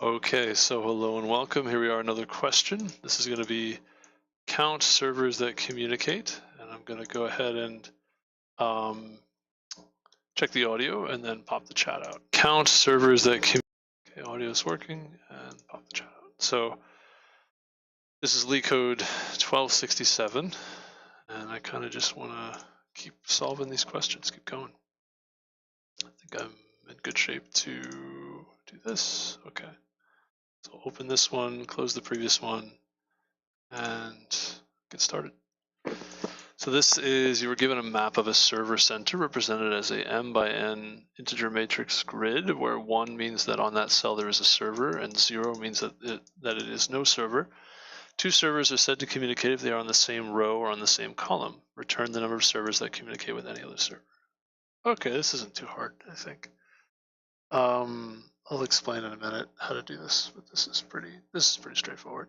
Okay, so hello and welcome. Here we are, another question. This is going to be count servers that communicate, and I'm going to go ahead and check the audio and then pop the chat out. Count servers that communicate. Okay, audio is working, and pop the chat out. So this is LeetCode 1267, and I kind of just want to keep solving these questions, keep going. I think I'm in good shape to do this. Okay, so open this one, close the previous one, and get started. So this is, you were given a map of a server center represented as a m by n integer matrix grid, where 1 means that on that cell there is a server, and 0 means that it is no server. Two servers are said to communicate if they are on the same row or on the same column. Return the number of servers that communicate with any other server. Okay, this isn't too hard, I think. I'll explain in a minute how to do this, but this is pretty straightforward.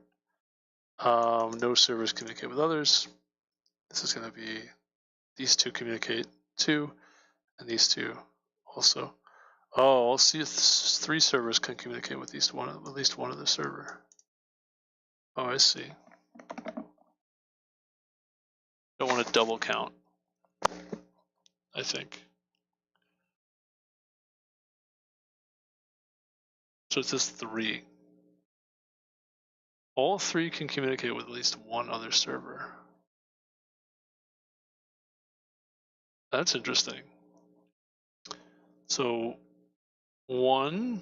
No servers communicate with others. This is going to be these two communicate too, and these two also. Oh, I'll see if 3 servers can communicate with at least one other server. Oh, I see. Don't want to double count, I think. So it's just 3. All 3 can communicate with at least one other server. That's interesting. So 1,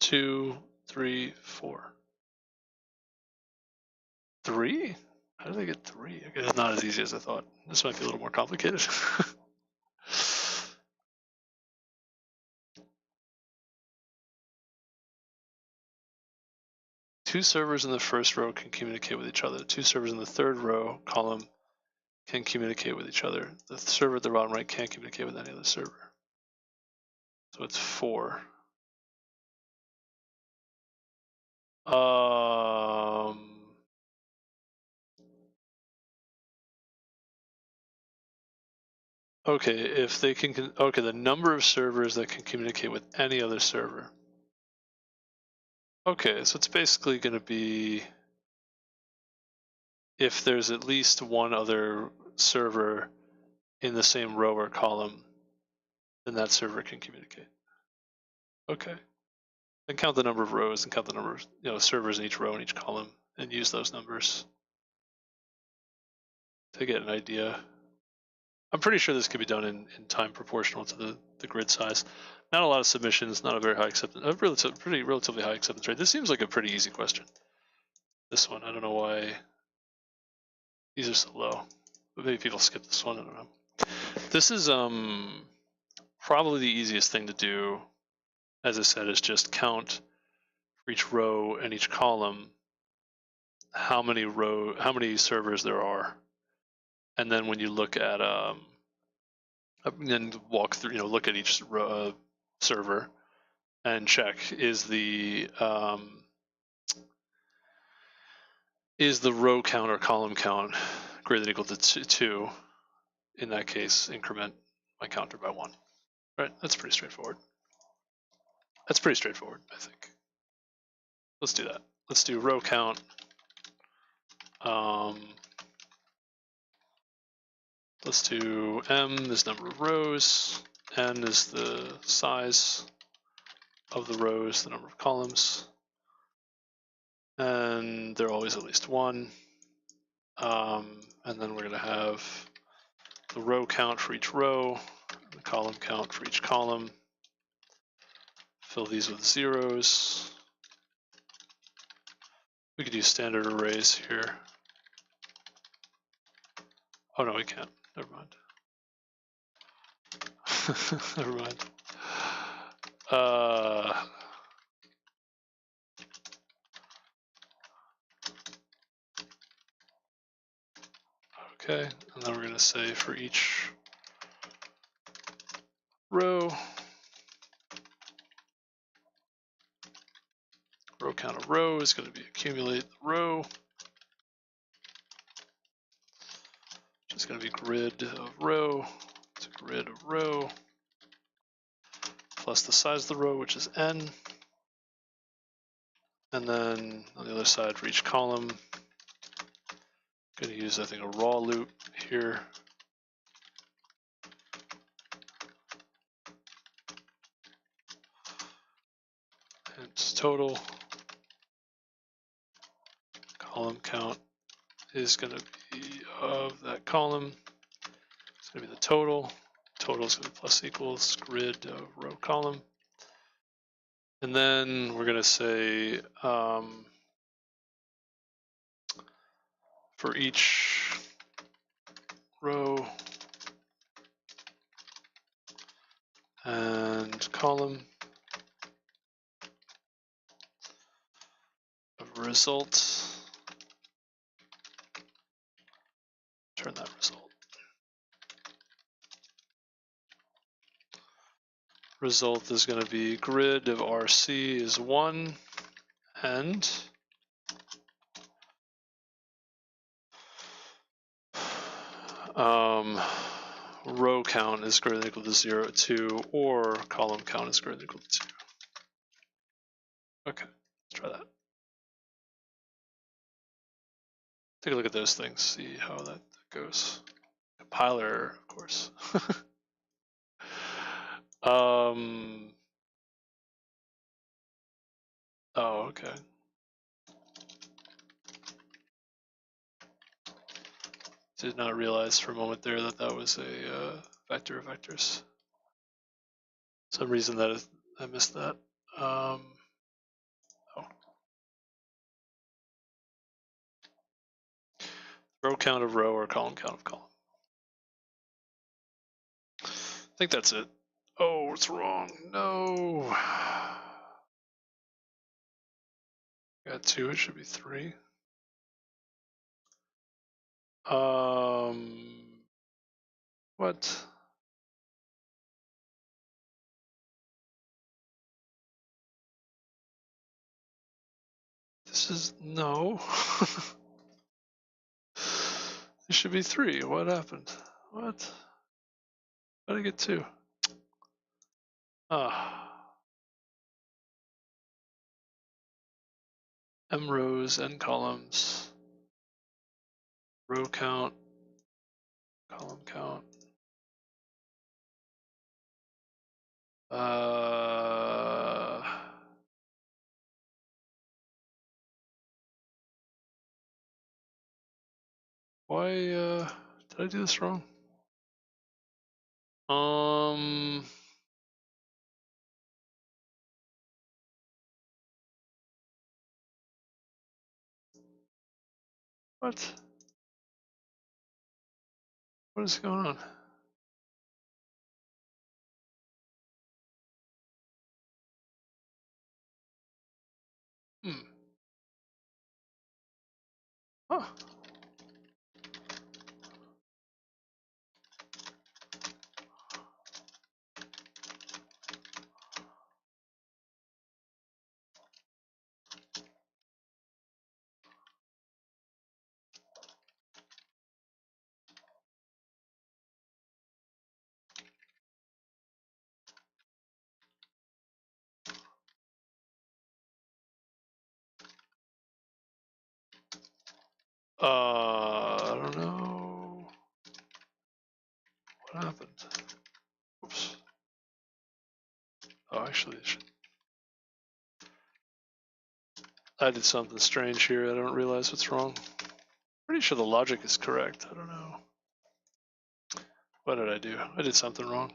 2, 3, 4. 3? How did I get 3? Okay, it's not as easy as I thought. This might be a little more complicated. Two servers in the first row can communicate with each other. 2 servers in the third row column can communicate with each other. The server at the bottom right can't communicate with any other server. So it's 4. Okay, if they can, okay, the number of servers that can communicate with any other server. Okay, so it's basically going to be if there's at least one other server in the same row or column, then that server can communicate. Okay. And count the number of rows and count the number of servers in each row and each column, and use those numbers to get an idea. I'm pretty sure this could be done in time proportional to the grid size. Not a lot of submissions, not a very high acceptance, relatively high acceptance rate. This seems like a pretty easy question. This one, I don't know why these are so low, but maybe people skip this one, I don't know. This is probably the easiest thing to do, as I said, is just count for each row and each column how many servers there are, and then when you look at then walk through, look at each server and check is the row count or column count greater than or equal to 2. In that case, increment my counter by 1. Right, that's pretty straightforward. I think. Let's do that. Let's do row count. Let's do m is number of rows, n is the size of the rows, the number of columns, and they're always at least 1. And then we're going to have the row count for each row, the column count for each column. Fill these with zeros. We could use standard arrays here. Oh no, we can't. Never mind. Never mind. Okay, and then we're going to say for each row count of row is going to be accumulate the row, which is going to be grid of row to grid of row, plus the size of the row, which is n. And then on the other side for each column, I'm going to use, I think, a raw loop here. And total column count is going to be of that column. It's going to be the total. Total is going to be plus equals grid of row column. And then we're going to say for each row and column of result, turn that result. Result is going to be grid of RC is 1 and row count is greater than or equal to 0, 2, or column count is greater than or equal to 2. Okay, let's try that. Take a look at those things, see how that goes. Compiler, of course. Oh, okay. Did not realize for a moment there that that was a vector of vectors. Some reason that I missed that. Oh. Row count of row or column count of column. I think that's it. Oh, it's wrong. No. Got 2, it should be 3. What? This is no. It should be 3. What happened? What? How did I get 2? M rows, N columns, row count, column count. Why did I do this wrong? What? What is going on? Huh. I don't know what happened. Oops. Oh, actually, I did something strange here. I don't realize what's wrong. Pretty sure the logic is correct. I don't know. What did I do? I did something wrong.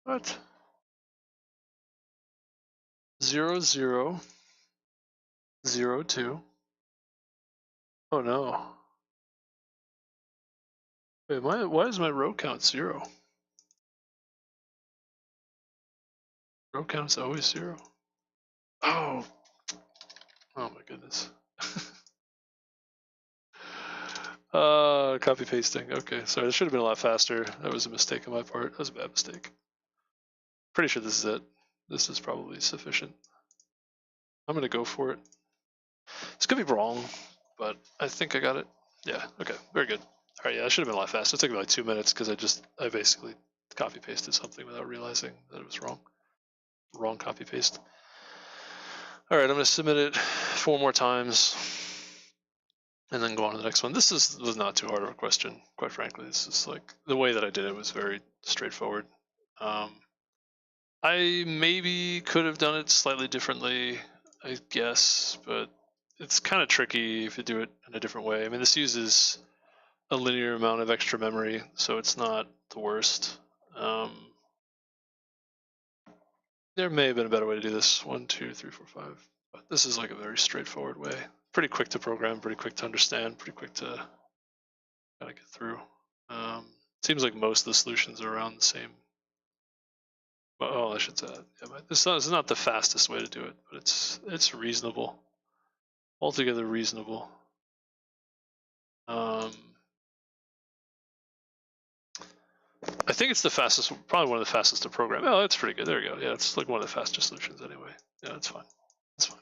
What? 0, 0, 0, 2. Oh no. Wait, why is my row count 0? Row count's always 0. Oh. Oh my goodness. Copy pasting. Okay, sorry, this should have been a lot faster. That was a mistake on my part. That was a bad mistake. Pretty sure this is it. This is probably sufficient. I'm gonna go for it. It's gonna be wrong, but I think I got it. Yeah, okay, very good. All right, yeah, I should have been a lot faster. It took me like 2 minutes because I basically copy pasted something without realizing that it was wrong. Wrong copy paste. All right, I'm gonna submit it 4 more times and then go on to the next one. This was not too hard of a question, quite frankly. This is like, the way that I did it was very straightforward. I maybe could have done it slightly differently, I guess, but it's kind of tricky if you do it in a different way. I mean, this uses a linear amount of extra memory, so it's not the worst. There may have been a better way to do this. 1, 2, 3, 4, 5. But this is like a very straightforward way. Pretty quick to program, pretty quick to understand, pretty quick to kind of get through. Seems like most of the solutions are around the same. Oh, I should say that. Yeah, this is not the fastest way to do it, but it's reasonable. Altogether reasonable. I think it's the fastest, probably one of the fastest to program. Oh, that's pretty good. There we go. Yeah, it's like one of the faster solutions anyway. Yeah, that's fine. That's fine.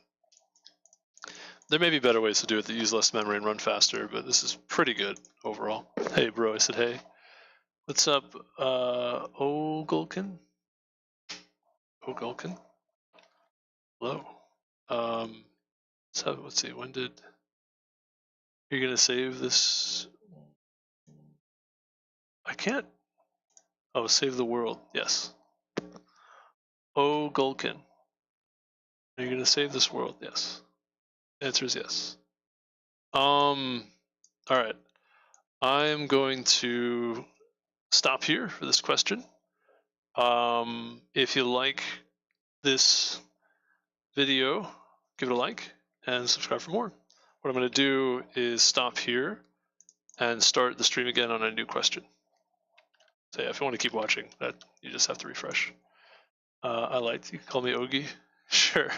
There may be better ways to do it that use less memory and run faster, but this is pretty good overall. Hey, bro, I said hey. What's up, Ogulkin? Ogulkin? Hello. So let's see, when did... You're gonna save this? I can't... Oh, save the world, yes. Ogulkin. Are you gonna save this world? Yes. The answer is yes. All right. I'm going to stop here for this question. If you like this video, give it a like and subscribe for more. What I'm going to do is stop here and start the stream again on a new question. So yeah, if you want to keep watching, that you just have to refresh. I liked, you can call me Ogie. Sure.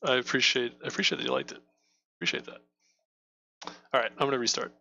I appreciate that you liked it. Appreciate that. All right, I'm going to restart.